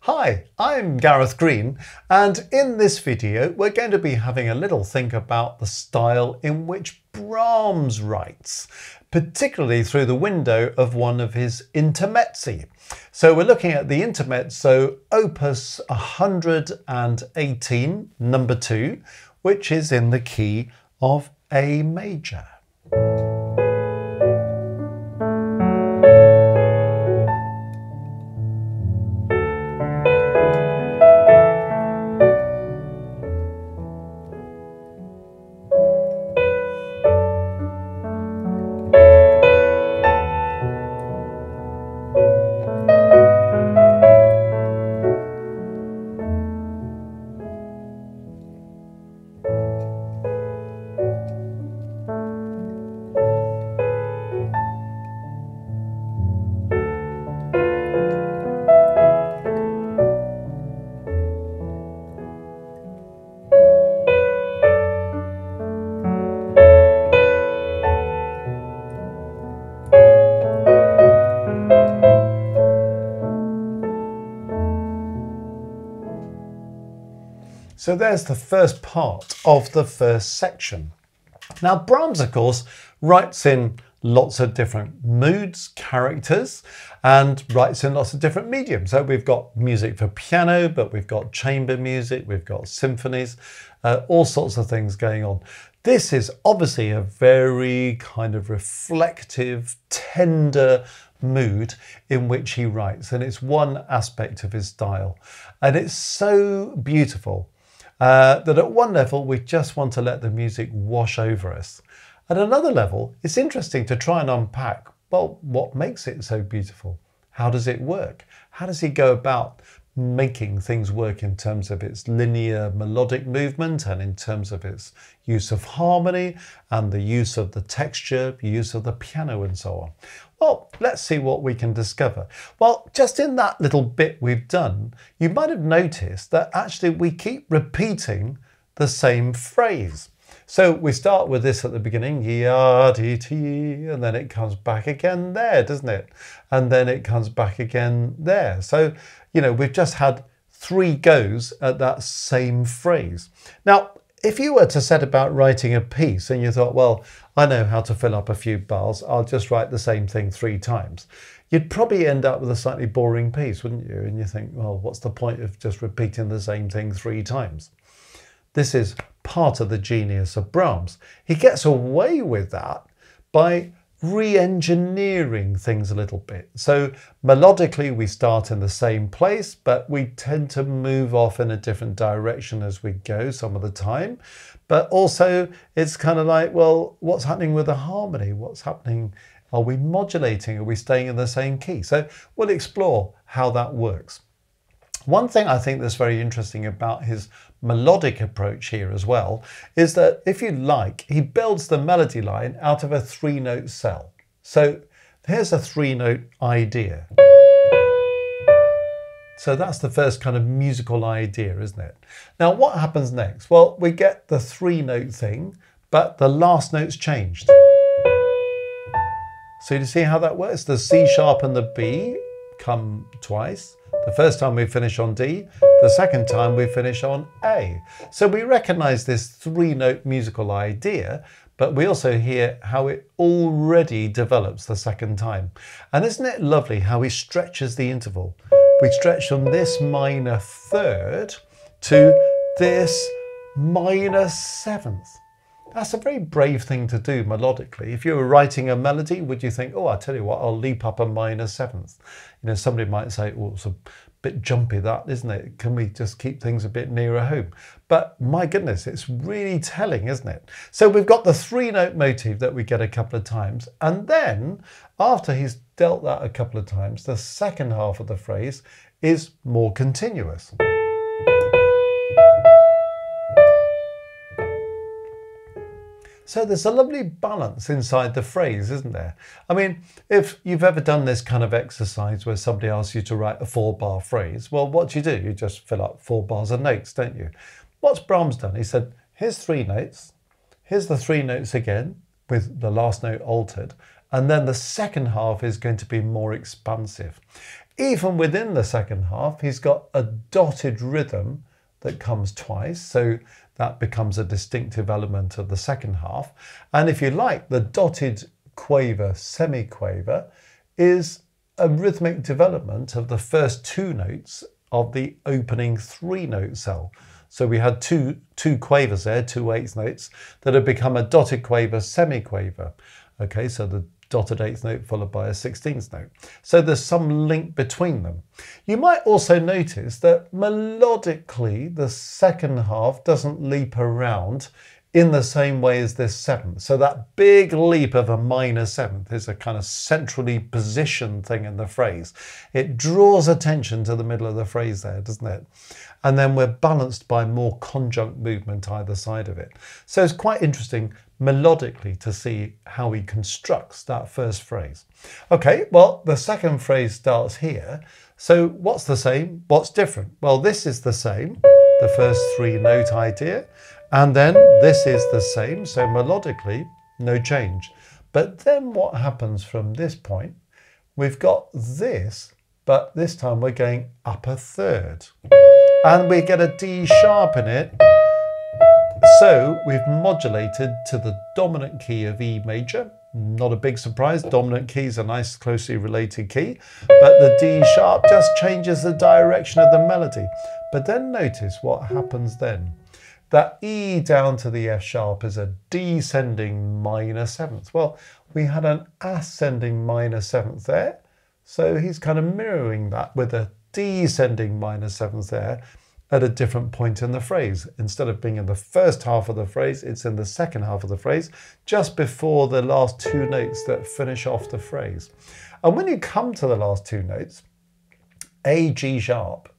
Hi, I'm Gareth Green, and in this video we're going to be having a little think about the style in which Brahms writes, particularly through the window of one of his Intermezzi. So we're looking at the Intermezzo Opus 118, number 2, which is in the key of A major. So there's the first part of the first section. Now Brahms, of course, writes in lots of different moods, characters, and writes in lots of different mediums. So we've got music for piano, but we've got chamber music, we've got symphonies, all sorts of things going on. This is obviously a very kind of reflective, tender mood in which he writes, and it's one aspect of his style. And it's so beautiful. That at one level we just want to let the music wash over us. At another level, it's interesting to try and unpack, well, what makes it so beautiful? How does it work? How does he go about making things work in terms of its linear melodic movement and in terms of its use of harmony and the use of the texture, use of the piano and so on? Well, let's see what we can discover. Well, just in that little bit we've done, you might have noticed that actually we keep repeating the same phrase. So we start with this at the beginning, ya-dee-tee, and then it comes back again there, doesn't it? And then it comes back again there. So, you know, we've just had 3 goes at that same phrase. Now, if you were to set about writing a piece and you thought, well, I know how to fill up a few bars, I'll just write the same thing 3 times, you'd probably end up with a slightly boring piece, wouldn't you? And you think, well, what's the point of just repeating the same thing 3 times? This is part of the genius of Brahms. He gets away with that by re-engineering things a little bit. So melodically we start in the same place, but we tend to move off in a different direction as we go some of the time. But also it's kind of like, well, what's happening with the harmony? What's happening? Are we modulating? Are we staying in the same key? So we'll explore how that works. One thing I think that's very interesting about his melodic approach here as well is that, if you like, he builds the melody line out of a 3-note cell. So here's a 3-note idea. So that's the first kind of musical idea, isn't it? Now what happens next? Well, we get the 3-note thing, but the last note's changed. So you see how that works? The C sharp and the B come twice. The first time we finish on D, the second time we finish on A. So we recognize this 3-note musical idea, but we also hear how it already develops the second time. And isn't it lovely how he stretches the interval? We stretch from this minor 3rd to this minor 7th. That's a very brave thing to do melodically. If you were writing a melody, would you think, oh, I tell you what, I'll leap up a minor 7th? You know, somebody might say, oh, it's a bit jumpy that, isn't it? Can we just keep things a bit nearer home? But my goodness, it's really telling, isn't it? So we've got the 3-note motif that we get a couple of times. And then after he's dealt that a couple of times, the second half of the phrase is more continuous. So there's a lovely balance inside the phrase, isn't there? I mean, if you've ever done this kind of exercise where somebody asks you to write a 4-bar phrase, well, what do? You just fill up 4 bars of notes, don't you? What's Brahms done? He said, here's 3 notes, here's the 3 notes again, with the last note altered, and then the second half is going to be more expansive. even within the second half, he's got a dotted rhythm that comes twice. So that becomes a distinctive element of the second half. And if you like, the dotted quaver, semiquaver, is a rhythmic development of the first two notes of the opening three-note cell. So we had two quavers there, two eighth notes, that have become a dotted quaver, semiquaver. Okay, so the dotted eighth note followed by a 16th note. So there's some link between them. You might also notice that melodically, the second half doesn't leap around in the same way as this seventh. So that big leap of a minor seventh is a kind of centrally positioned thing in the phrase. It draws attention to the middle of the phrase there, doesn't it? And then we're balanced by more conjunct movement either side of it. So it's quite interesting melodically to see how he constructs that first phrase. Okay, well, the second phrase starts here. So what's the same? What's different? Well, this is the same, the first three-note idea. And then this is the same, so melodically, no change. But then what happens from this point? We've got this, but this time we're going up a third. And we get a D sharp in it. So we've modulated to the dominant key of E major. Not a big surprise, dominant key is a nice closely related key, but the D sharp just changes the direction of the melody. But then notice what happens then. That E down to the F sharp is a descending minor seventh. Well, we had an ascending minor seventh there, so he's kind of mirroring that with a descending minor seventh there at a different point in the phrase. Instead of being in the first half of the phrase, it's in the second half of the phrase, just before the last two notes that finish off the phrase. And when you come to the last two notes, A, G sharp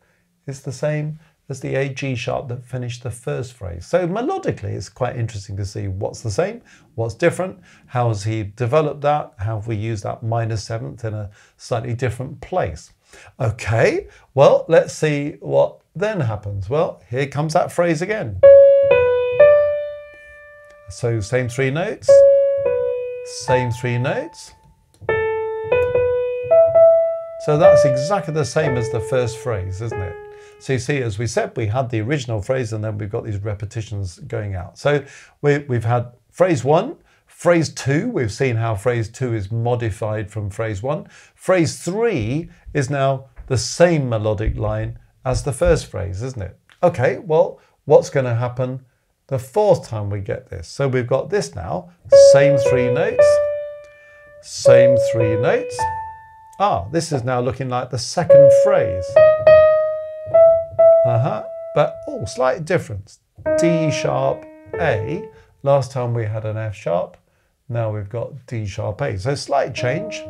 is the same as the A, G sharp that finished the first phrase. So melodically, it's quite interesting to see what's the same, what's different, how has he developed that, how have we used that minor seventh in a slightly different place. Okay, well, let's see what then happens. Well, here comes that phrase again. So same three notes, same three notes. So that's exactly the same as the first phrase, isn't it? So you see, as we said, we had the original phrase and then we've got these repetitions going out. So we've had phrase one, phrase two, we've seen how phrase two is modified from phrase one. Phrase three is now the same melodic line as the first phrase, isn't it? Okay, well, what's going to happen the fourth time we get this? So we've got this now, same three notes, same three notes. Ah, this is now looking like the second phrase. But slight difference. D sharp A. Last time we had an F sharp. Now we've got D sharp A. So slight change.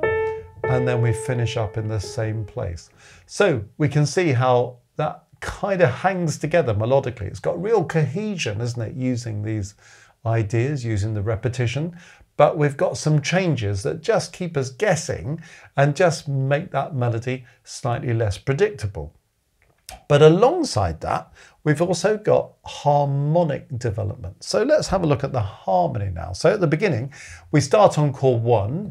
And then we finish up in the same place. So we can see how that kind of hangs together melodically. It's got real cohesion, isn't it? Using these ideas, using the repetition. But we've got some changes that just keep us guessing and just make that melody slightly less predictable. But alongside that, we've also got harmonic development. So let's have a look at the harmony now. So at the beginning, we start on chord 1,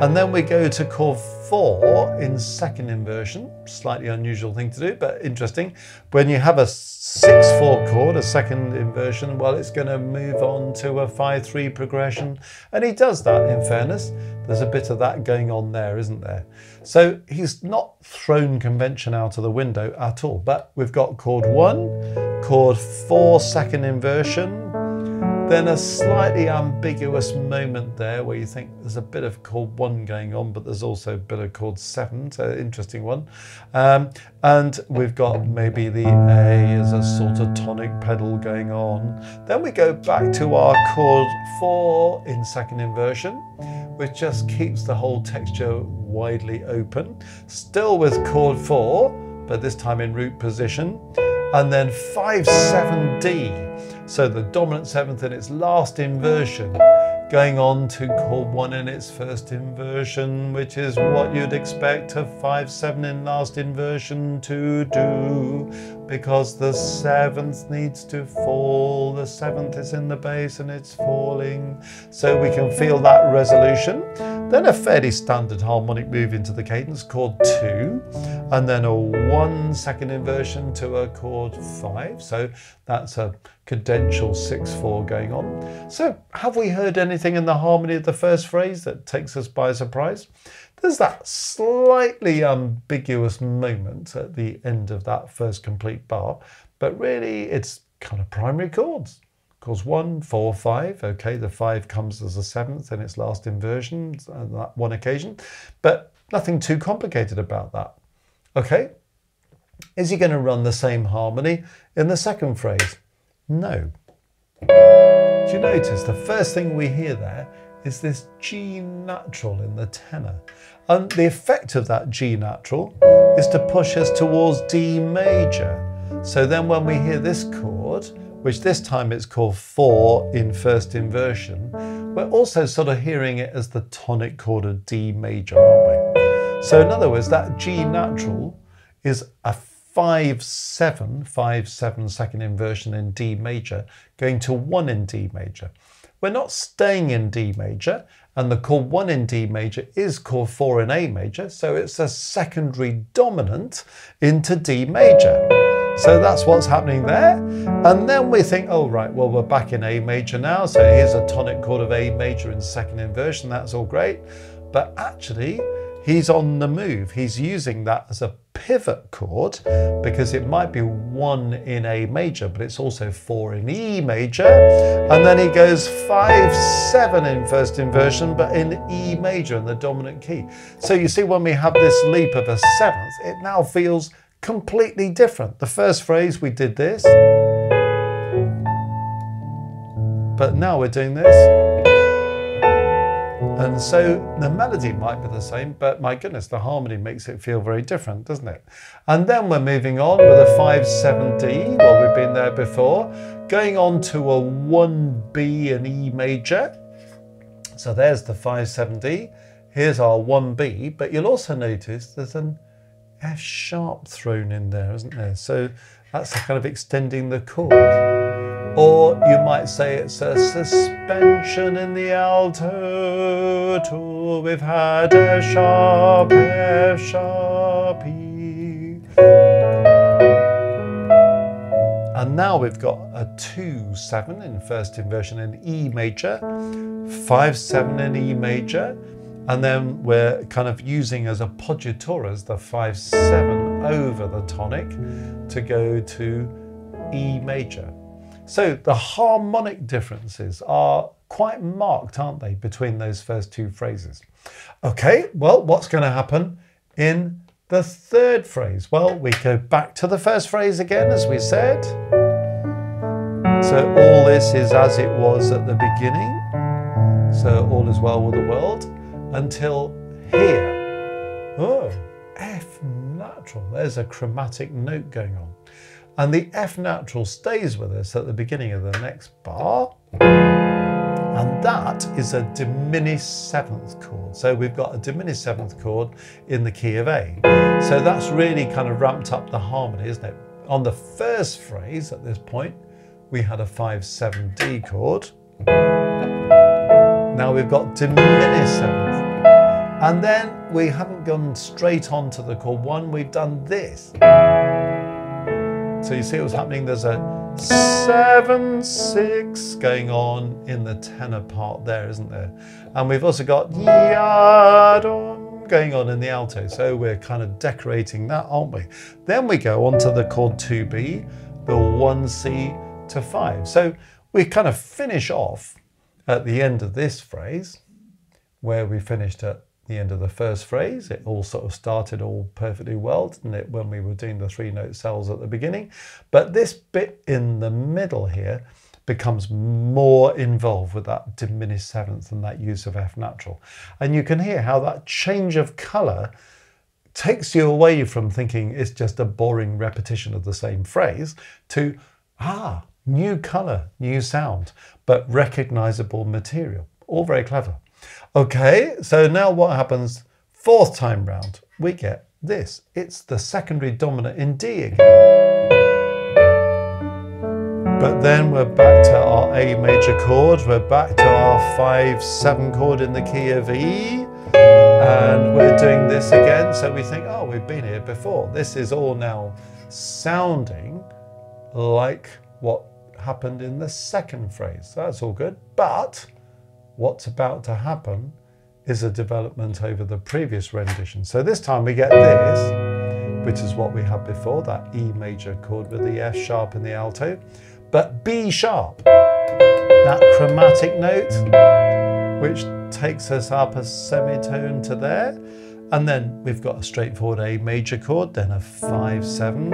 and then we go to chord 4 in second inversion. Slightly unusual thing to do, but interesting. When you have a 6/4 chord, a second inversion, well, it's going to move on to a 5/3 progression. And he does that, in fairness. There's a bit of that going on there, isn't there? So he's not thrown convention out of the window at all. But we've got chord 1, chord 4, second inversion, then a slightly ambiguous moment there where you think there's a bit of chord 1 going on, but there's also a bit of chord 7, so interesting one. And we've got maybe the A as a sort of tonic pedal going on. Then we go back to our chord 4 in second inversion, which just keeps the whole texture widely open. Still with chord 4, but this time in root position. And then 5/7 D. So the dominant seventh in its last inversion, going on to chord 1 in its first inversion, which is what you'd expect a 5/7 in last inversion to do, because the seventh needs to fall. The seventh is in the bass and it's falling. So we can feel that resolution. Then a fairly standard harmonic move into the cadence, chord 2, and then a 1 second inversion to a chord 5. So that's a cadential 6/4 going on. So have we heard anything in the harmony of the first phrase that takes us by surprise? There's that slightly ambiguous moment at the end of that first complete bar, but really it's kind of primary chords. Chords 1, 4, 5. Okay, the 5 comes as a 7th in its last inversion on that one occasion, but nothing too complicated about that. Okay, is he going to run the same harmony in the second phrase? No. Do you notice the first thing we hear there is this G natural in the tenor? And the effect of that G natural is to push us towards D major. So then when we hear this chord, which this time it's called 4 in first inversion, we're also sort of hearing it as the tonic chord of D major, aren't we? So in other words, that G natural is a 5/7 second inversion in D major, going to 1 in D major. We're not staying in D major, and the chord 1 in D major is chord 4 in A major, so it's a secondary dominant into D major. So that's what's happening there. And then we think, oh, right, well, we're back in A major now. So here's a tonic chord of A major in second inversion. That's all great. But actually, he's on the move. He's using that as a pivot chord because it might be 1 in A major, but it's also 4 in E major. And then he goes 5/7 in first inversion, but in E major in the dominant key. So you see, when we have this leap of a 7th, it now feels completely different. The first phrase we did this, but now we're doing this. And so the melody might be the same, but my goodness, the harmony makes it feel very different, doesn't it? And then we're moving on with a 5/7D, well, we've been there before, going on to a 1B in E major. So there's the 5/7D. Here's our 1B, but you'll also notice there's an F sharp thrown in there, isn't there? So that's kind of extending the chord. Or you might say it's a suspension in the alto, too. We've had a sharp, F sharp, E. And now we've got a 2/7 in first inversion in E major, 5/7 in E major, and then we're kind of using as appoggiaturas the 5/7 over the tonic to go to E major. So the harmonic differences are quite marked, aren't they, between those first two phrases? Okay, well, what's going to happen in the third phrase? Well, we go back to the first phrase again, as we said. So all this is as it was at the beginning. So all is well with the world until here. Oh, F natural. There's a chromatic note going on. And the F natural stays with us at the beginning of the next bar. And that is a diminished 7th chord. So we've got a diminished 7th chord in the key of A. So that's really kind of ramped up the harmony, isn't it? On the first phrase at this point, we had a 5/7D chord. Now we've got diminished 7th. And then we haven't gone straight on to the chord 1, we've done this. So you see what's happening? There's a 7/6 going on in the tenor part there, isn't there? And we've also got ya-dum going on in the alto. So we're kind of decorating that, aren't we? Then we go on to the chord 2B, the 1C to 5. So we kind of finish off at the end of this phrase where we finished at the end of the first phrase. It all sort of started all perfectly well, didn't it, when we were doing the 3-note cells at the beginning. But this bit in the middle here becomes more involved with that diminished 7th and that use of F natural. And you can hear how that change of colour takes you away from thinking it's just a boring repetition of the same phrase to, new colour, new sound, but recognisable material. All very clever. Okay, so now what happens 4th time round? We get this. It's the secondary dominant in D again. But then we're back to our A major chord. We're back to our 5/7 chord in the key of E. And we're doing this again, so we think, oh, we've been here before. This is all now sounding like what happened in the second phrase. So that's all good. But what's about to happen is a development over the previous rendition. So this time we get this, which is what we had before, that E major chord with the F sharp and the alto, but B sharp, that chromatic note, which takes us up a semitone to there. And then we've got a straightforward A major chord, then a 5/7,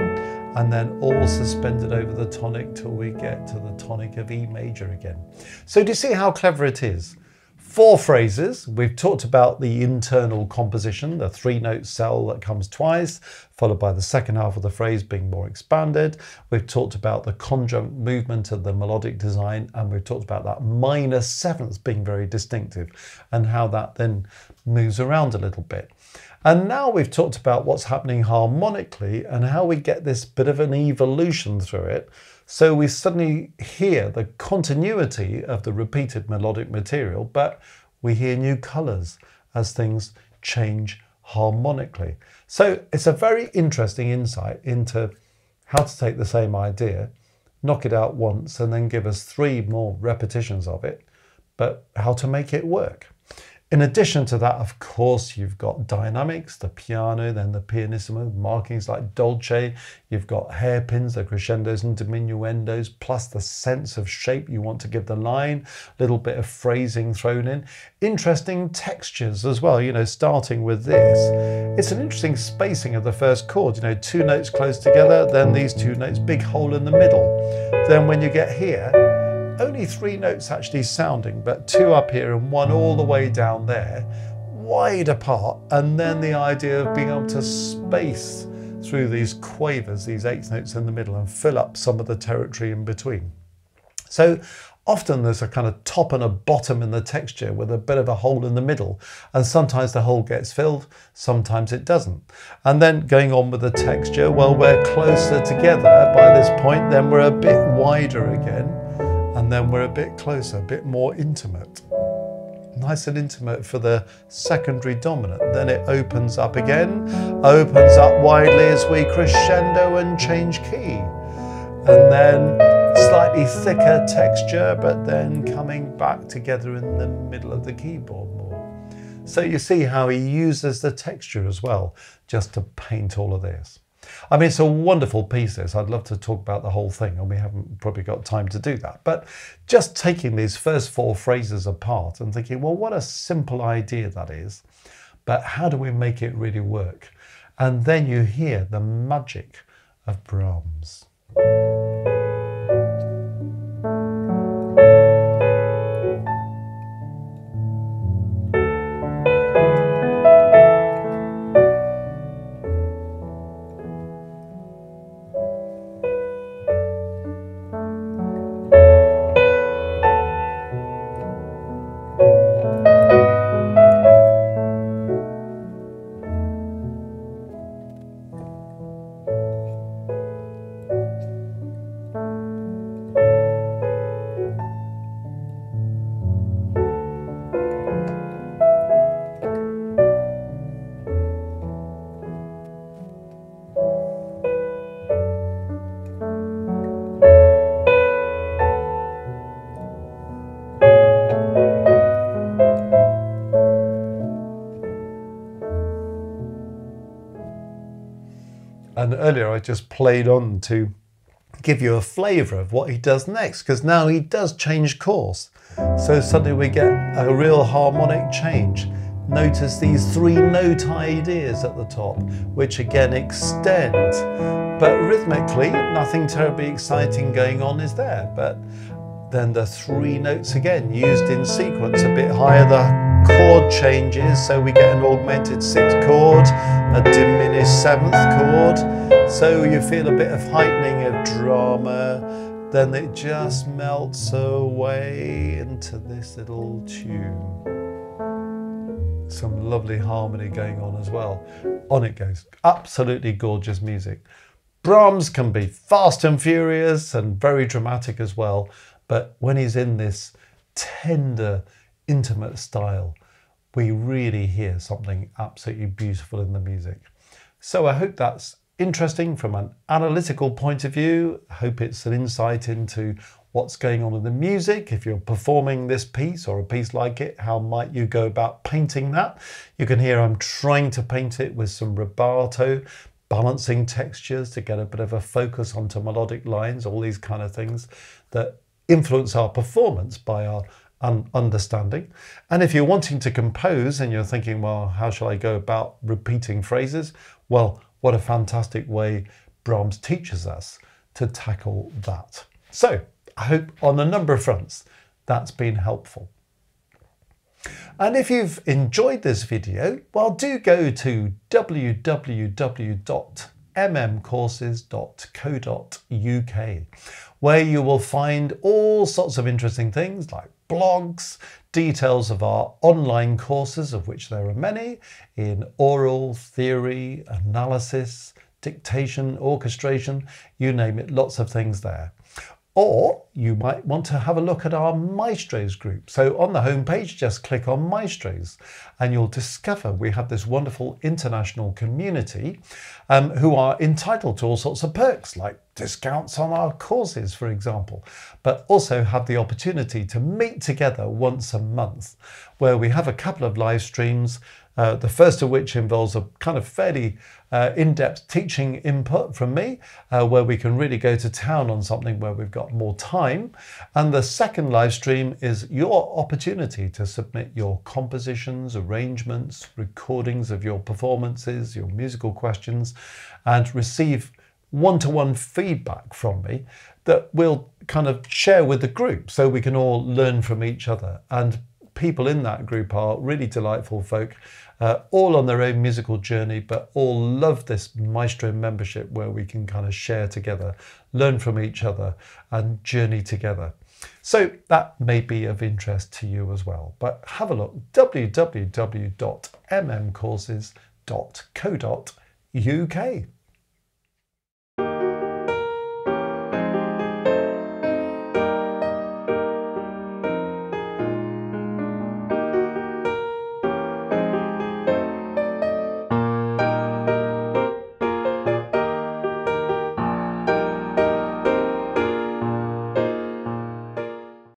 and then all suspended over the tonic till we get to the tonic of E major again. So do you see how clever it is? 4 phrases. We've talked about the internal composition, the 3-note cell that comes twice, followed by the second half of the phrase being more expanded. We've talked about the conjunct movement of the melodic design, and we've talked about that minor seventh being very distinctive and how that then moves around a little bit. And now we've talked about what's happening harmonically and how we get this bit of an evolution through it. So we suddenly hear the continuity of the repeated melodic material, but we hear new colours as things change harmonically. So it's a very interesting insight into how to take the same idea, knock it out once, and then give us 3 more repetitions of it, but how to make it work. In addition to that, of course, you've got dynamics, the piano, then the pianissimo, markings like dolce, you've got hairpins, the crescendos and diminuendos, plus the sense of shape you want to give the line, a little bit of phrasing thrown in. Interesting textures as well, you know, starting with this. It's an interesting spacing of the first chord, you know, 2 notes close together, then these 2 notes, big hole in the middle. Then when you get here, only 3 notes actually sounding, but 2 up here and 1 all the way down there, wide apart. And then the idea of being able to space through these quavers, these 8th notes in the middle, and fill up some of the territory in between. So often there's a kind of top and a bottom in the texture with a bit of a hole in the middle. And sometimes the hole gets filled, sometimes it doesn't. And then going on with the texture, well, we're closer together by this point, then we're a bit wider again. And then we're a bit closer, a bit more intimate. Nice and intimate for the secondary dominant. Then it opens up again, opens up widely as we crescendo and change key. And then slightly thicker texture, but then coming back together in the middle of the keyboard more. So you see how he uses the texture as well, just to paint all of this. I mean, it's a wonderful piece, this. I'd love to talk about the whole thing, and we haven't probably got time to do that. But just taking these first 4 phrases apart and thinking, well, what a simple idea that is, but how do we make it really work? And then you hear the magic of Brahms. And earlier I just played on to give you a flavour of what he does next, because now he does change course. So suddenly we get a real harmonic change. Notice these 3 note ideas at the top, which again extend. But rhythmically, nothing terribly exciting going on is there. But then the 3 notes again used in sequence, a bit higher the chord changes, so we get an augmented 6th chord, a diminished 7th chord, so you feel a bit of heightening of drama, then it just melts away into this little tune. Some lovely harmony going on as well. On it goes. Absolutely gorgeous music. Brahms can be fast and furious and very dramatic as well, but when he's in this tender, intimate style, we really hear something absolutely beautiful in the music. So I hope that's interesting from an analytical point of view. I hope it's an insight into what's going on in the music. If you're performing this piece or a piece like it, how might you go about painting that? You can hear I'm trying to paint it with some rubato, balancing textures to get a bit of a focus onto melodic lines, all these kind of things that influence our performance by our understanding. And if you're wanting to compose and you're thinking, well, how shall I go about repeating phrases? Well, what a fantastic way Brahms teaches us to tackle that. So I hope on a number of fronts that's been helpful. And if you've enjoyed this video, well, do go to www.mmcourses.co.uk, where you will find all sorts of interesting things like blogs, details of our online courses, of which there are many, in oral, theory, analysis, dictation, orchestration, you name it, lots of things there. Or you might want to have a look at our Maestros group. So on the homepage, just click on Maestros and you'll discover we have this wonderful international community who are entitled to all sorts of perks, like discounts on our courses, for example, but also have the opportunity to meet together once a month, where we have a couple of live streams, the first of which involves a kind of fairly in-depth teaching input from me, where we can really go to town on something where we've got more time. And the second live stream is your opportunity to submit your compositions, arrangements, recordings of your performances, your musical questions, and receive one-to-one feedback from me that we'll kind of share with the group so we can all learn from each other. And people in that group are really delightful folk, all on their own musical journey, but all love this Maestro membership where we can kind of share together, learn from each other and journey together. So that may be of interest to you as well. But have a look, www.mmcourses.co.uk.